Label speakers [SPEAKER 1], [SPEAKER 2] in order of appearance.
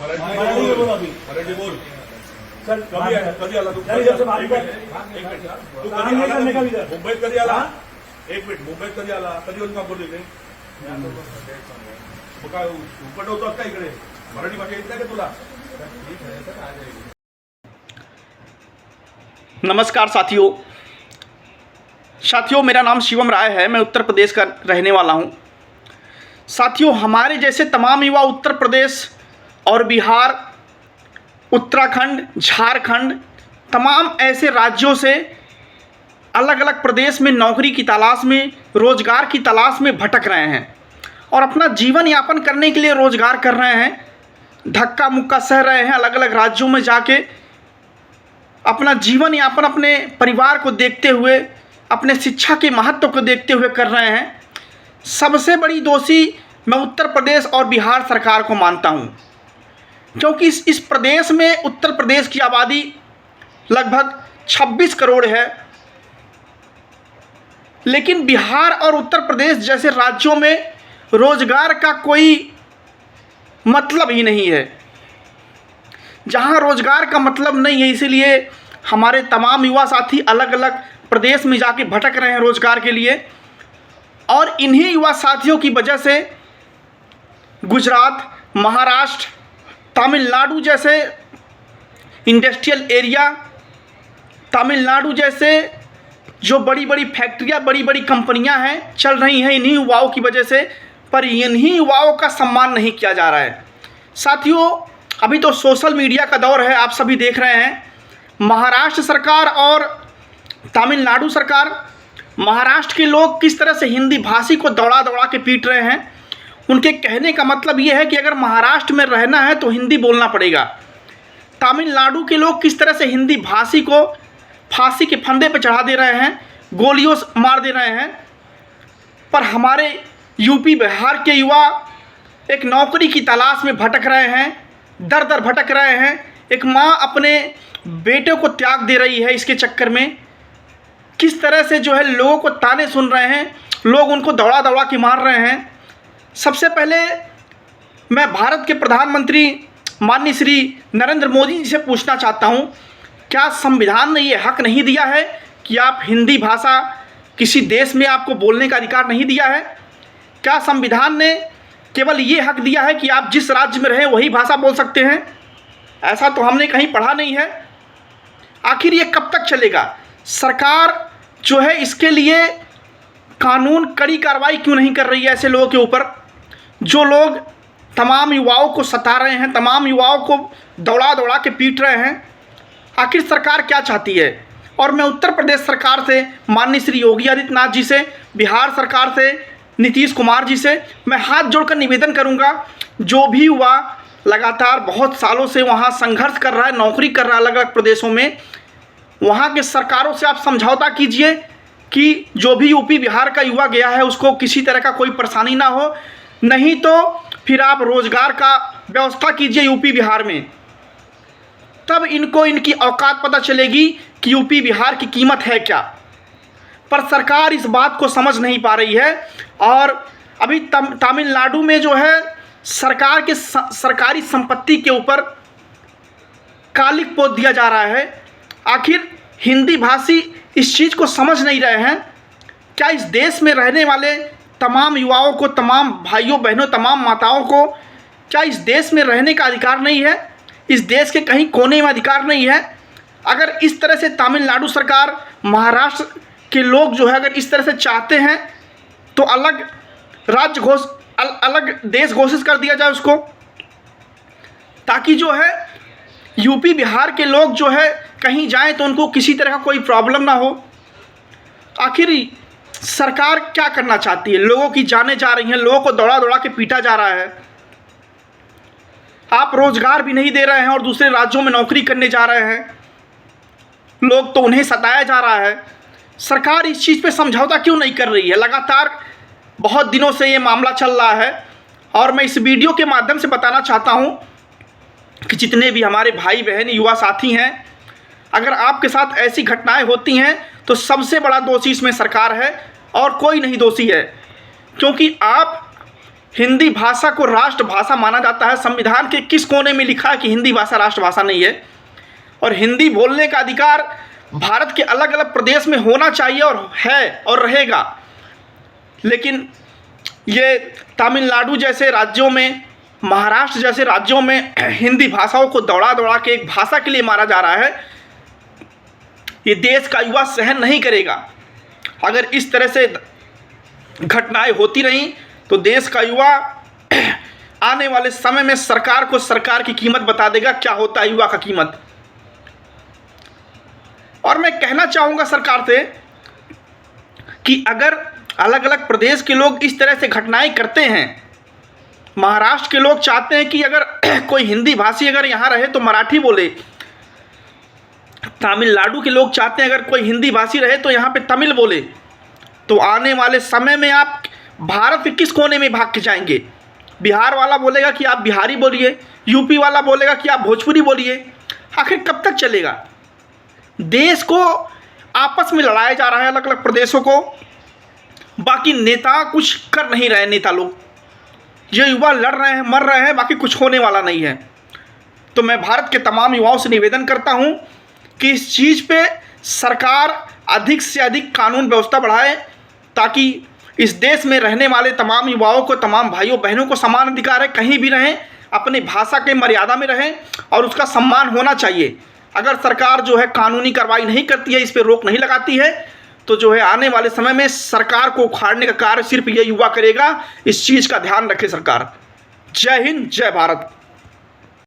[SPEAKER 1] मराठी में बोल अभी।
[SPEAKER 2] मराठी बोल।
[SPEAKER 1] चल
[SPEAKER 2] कधी आला तू?
[SPEAKER 1] नहीं, जब से बात कर।
[SPEAKER 2] एक मिनिट हा. तू
[SPEAKER 1] काम
[SPEAKER 2] कधी
[SPEAKER 1] नहीं
[SPEAKER 2] आला?
[SPEAKER 1] करने का इधर।
[SPEAKER 2] मुंबईत कधी आला?
[SPEAKER 1] हाँ?
[SPEAKER 2] एक मिनिट, मुंबईत कधी आला? कधी येऊन काम करतो इथे? मग काय उपट होतात का इकडे? मराठी भाषा येत नाही का तुला?
[SPEAKER 3] नमस्कार साथियों, मेरा नाम शिवम राय है। मैं उत्तर प्रदेश का रहने वाला हूं। साथियों, हमारे जैसे तमाम युवा उत्तर प्रदेश और बिहार, उत्तराखंड, झारखंड, तमाम ऐसे राज्यों से अलग अलग प्रदेश में नौकरी की तलाश में, रोज़गार की तलाश में भटक रहे हैं और अपना जीवन यापन करने के लिए रोज़गार कर रहे हैं, धक्का मुक्का सह रहे हैं, अलग अलग राज्यों में जाके अपना जीवन यापन अपने परिवार को देखते हुए, अपने शिक्षा के महत्व को देखते हुए कर रहे हैं। सबसे बड़ी दोषी मैं उत्तर प्रदेश और बिहार सरकार को मानता हूं, क्योंकि इस प्रदेश में, उत्तर प्रदेश की आबादी लगभग 26 करोड़ है, लेकिन बिहार और उत्तर प्रदेश जैसे राज्यों में रोज़गार का कोई मतलब ही नहीं है। जहाँ रोज़गार का मतलब नहीं है, इसीलिए हमारे तमाम युवा साथी अलग अलग प्रदेश में जाके भटक रहे हैं रोज़गार के लिए। और इन्हीं युवा साथियों की वजह से गुजरात, महाराष्ट्र, तमिलनाडु जैसे इंडस्ट्रियल एरिया, तमिलनाडु जैसे जो बड़ी बड़ी फैक्ट्रियाँ, बड़ी बड़ी कंपनियां हैं, चल रही हैं इन्हीं युवाओं की वजह से। पर इन्हीं युवाओं का सम्मान नहीं किया जा रहा है। साथियों, अभी तो सोशल मीडिया का दौर है, आप सभी देख रहे हैं। महाराष्ट्र सरकार और तमिलनाडु सरकार, महाराष्ट्र के लोग किस तरह से हिंदी भाषी को दौड़ा दौड़ा के पीट रहे हैं। उनके कहने का मतलब ये है कि अगर महाराष्ट्र में रहना है तो हिंदी बोलना पड़ेगा। तमिलनाडु के लोग किस तरह से हिंदी भाषी को फांसी के फंदे पर चढ़ा दे रहे हैं, गोलियों से मार दे रहे हैं। पर हमारे यूपी बिहार के युवा एक नौकरी की तलाश में भटक रहे हैं, दर दर भटक रहे हैं। एक माँ अपने बेटे को त्याग दे रही है इसके चक्कर में। किस तरह से जो है लोगों को ताने सुन रहे हैं, लोग उनको दौड़ा दौड़ा के मार रहे हैं। सबसे पहले मैं भारत के प्रधानमंत्री माननीय श्री नरेंद्र मोदी जी से पूछना चाहता हूं, क्या संविधान ने ये हक नहीं दिया है कि आप हिंदी भाषा किसी देश में आपको बोलने का अधिकार नहीं दिया है? क्या संविधान ने केवल ये हक दिया है कि आप जिस राज्य में रहें वही भाषा बोल सकते हैं? ऐसा तो हमने कहीं पढ़ा नहीं है। आखिर ये कब तक चलेगा? सरकार जो है इसके लिए कानून, कड़ी कार्रवाई क्यों नहीं कर रही है ऐसे लोगों के ऊपर, जो लोग तमाम युवाओं को सता रहे हैं, तमाम युवाओं को दौड़ा दौड़ा के पीट रहे हैं? आखिर सरकार क्या चाहती है? और मैं उत्तर प्रदेश सरकार से, माननीय श्री योगी आदित्यनाथ जी से, बिहार सरकार से, नीतीश कुमार जी से मैं हाथ जोड़कर निवेदन करूंगा, जो भी युवा लगातार बहुत सालों से वहां संघर्ष कर रहा है, नौकरी कर रहा है अलग अलग प्रदेशों में, वहां के सरकारों से आप समझौता कीजिए कि जो भी यूपी बिहार का युवा गया है उसको किसी तरह का कोई परेशानी ना हो। नहीं तो फिर आप रोज़गार का व्यवस्था कीजिए यूपी बिहार में, तब इनको इनकी औकात पता चलेगी कि यूपी बिहार की कीमत है क्या। पर सरकार इस बात को समझ नहीं पा रही है। और अभी तमिलनाडु में जो है सरकार के सरकारी संपत्ति के ऊपर कालिक पोत दिया जा रहा है। आखिर हिंदी भाषी इस चीज़ को समझ नहीं रहे हैं। क्या इस देश में रहने वाले तमाम युवाओं को, तमाम भाइयों बहनों, तमाम माताओं को क्या इस देश में रहने का अधिकार नहीं है? इस देश के कहीं कोने में अधिकार नहीं है? अगर इस तरह से तमिलनाडु सरकार, महाराष्ट्र के लोग जो है अगर इस तरह से चाहते हैं तो अलग राज्य अलग देश घोषित कर दिया जाए उसको, ताकि जो है यूपी बिहार के लोग जो है कहीं जाएं तो उनको किसी तरह का कोई प्रॉब्लम ना हो। आखिर सरकार क्या करना चाहती है? लोगों की जानें जा रही हैं, लोगों को दौड़ा दौड़ा के पीटा जा रहा है। आप रोजगार भी नहीं दे रहे हैं और दूसरे राज्यों में नौकरी करने जा रहे हैं, लोग तो उन्हें सताया जा रहा है। सरकार इस चीज़ पे समझौता क्यों नहीं कर रही है? लगातार बहुत दिनों से ये मामला चल रहा है और मैं इस वीडियो के माध्यम से बताना चाहता हूँ कि जितने भी हमारे भाई बहन युवा साथी हैं, अगर आपके साथ ऐसी घटनाएं होती हैं तो सबसे बड़ा दोषी इसमें सरकार है और कोई नहीं दोषी है। क्योंकि आप हिंदी भाषा को राष्ट्रभाषा माना जाता है। संविधान के किस कोने में लिखा है कि हिंदी भाषा राष्ट्रभाषा नहीं है? और हिंदी बोलने का अधिकार भारत के अलग अलग प्रदेश में होना चाहिए और है और रहेगा। लेकिन ये तमिलनाडु जैसे राज्यों में, महाराष्ट्र जैसे राज्यों में हिंदी भाषाओं को दौड़ा दौड़ा के एक भाषा के लिए मारा जा रहा है। ये देश का युवा सहन नहीं करेगा। अगर इस तरह से घटनाएं होती रहीं तो देश का युवा आने वाले समय में सरकार को सरकार की कीमत बता देगा, क्या होता है युवा का कीमत। और मैं कहना चाहूँगा सरकार से कि अगर अलग अलग प्रदेश के लोग इस तरह से घटनाएं करते हैं, महाराष्ट्र के लोग चाहते हैं कि अगर कोई हिंदी भाषी अगर यहाँ रहे तो मराठी बोले, तमिलनाडु के लोग चाहते हैं अगर कोई हिंदी भाषी रहे तो यहाँ पे तमिल बोले, तो आने वाले समय में आप भारत के किस कोने में भाग के जाएंगे? बिहार वाला बोलेगा कि आप बिहारी बोलिए, यूपी वाला बोलेगा कि आप भोजपुरी बोलिए। आखिर कब तक चलेगा? देश को आपस में लड़ाया जा रहा है, अलग अलग प्रदेशों को। बाकी नेता कुछ कर नहीं रहे। नेता लोग, ये युवा लड़ रहे हैं, मर रहे हैं, बाकी कुछ होने वाला नहीं है। तो मैं भारत के तमाम युवाओं से निवेदन करता हूं कि इस चीज़ पे सरकार अधिक से अधिक कानून व्यवस्था बढ़ाए, ताकि इस देश में रहने वाले तमाम युवाओं को, तमाम भाइयों बहनों को समान अधिकार है। कहीं भी रहें, अपनी भाषा के मर्यादा में रहें और उसका सम्मान होना चाहिए। अगर सरकार जो है कानूनी कार्रवाई नहीं करती है, इस पर रोक नहीं लगाती है, तो जो है आने वाले समय में सरकार को उखाड़ने का कार्य सिर्फ ये युवा करेगा। इस चीज़ का ध्यान रखे सरकार। जय हिंद, जय भारत।